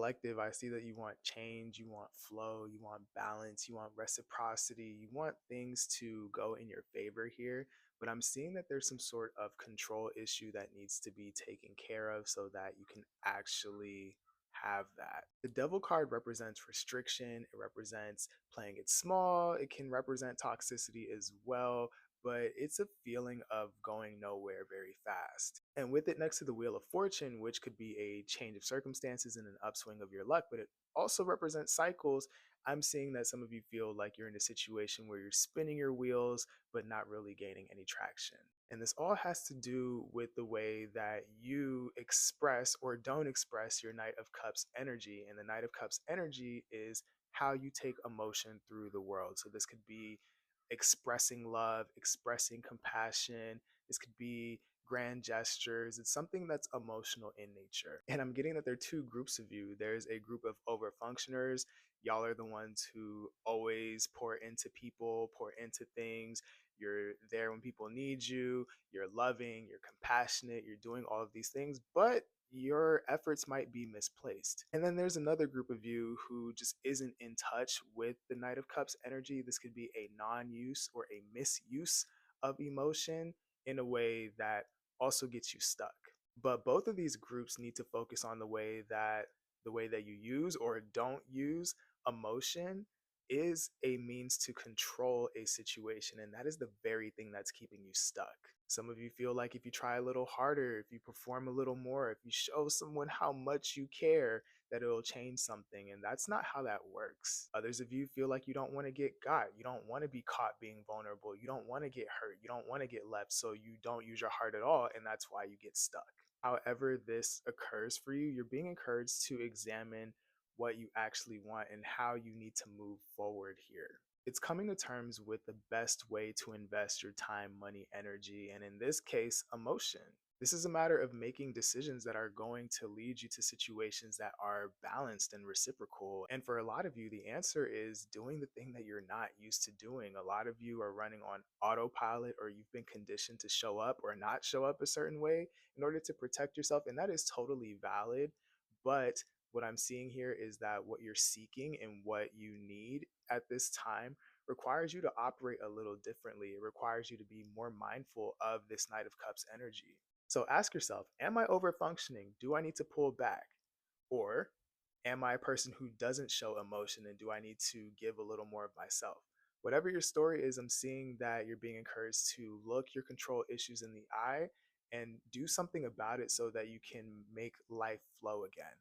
collective, I see that you want change, you want flow, you want balance, you want reciprocity, you want things to go in your favor here. But I'm seeing that there's some sort of control issue that needs to be taken care of so that you can actually have that. The devil card represents restriction, it represents playing it small, it can represent toxicity as well, but it's a feeling of going nowhere very fast. And with it next to the Wheel of Fortune, which could be a change of circumstances and an upswing of your luck, but it also represents cycles. I'm seeing that some of you feel like you're in a situation where you're spinning your wheels, but not really gaining any traction. And this all has to do with the way that you express or don't express your Knight of Cups energy. And the Knight of Cups energy is how you take emotion through the world. So this could be expressing love, expressing compassion. This could be grand gestures. It's something that's emotional in nature. And I'm getting that there are two groups of you. There's a group of overfunctioners. Y'all are the ones who always pour into people, pour into things. You're there when people need you. You're loving, you're compassionate, you're doing all of these things, but your efforts might be misplaced. And then there's another group of you who just isn't in touch with the Knight of Cups energy. This could be a non-use or a misuse of emotion in a way that also gets you stuck. But both of these groups need to focus on the way that you use or don't use emotion is a means to control a situation, and that is the very thing that's keeping you stuck. Some of you feel like if you try a little harder, if you perform a little more, if you show someone how much you care, that it'll change something, and that's not how that works. Others of you feel like you don't want to get got, you don't want to be caught being vulnerable, you don't want to get hurt, you don't want to get left, so you don't use your heart at all, and that's why you get stuck. However this occurs for you, you're being encouraged to examine what you actually want and how you need to move forward here. It's coming to terms with the best way to invest your time, money, energy, and in this case, emotion. This is a matter of making decisions that are going to lead you to situations that are balanced and reciprocal. And for a lot of you, the answer is doing the thing that you're not used to doing. A lot of you are running on autopilot, or you've been conditioned to show up or not show up a certain way in order to protect yourself. And that is totally valid. But what I'm seeing here is that what you're seeking and what you need at this time requires you to operate a little differently. It requires you to be more mindful of this Knight of Cups energy. So ask yourself, am I over functioning? Do I need to pull back? Or am I a person who doesn't show emotion, and do I need to give a little more of myself? Whatever your story is, I'm seeing that you're being encouraged to look your control issues in the eye and do something about it so that you can make life flow again.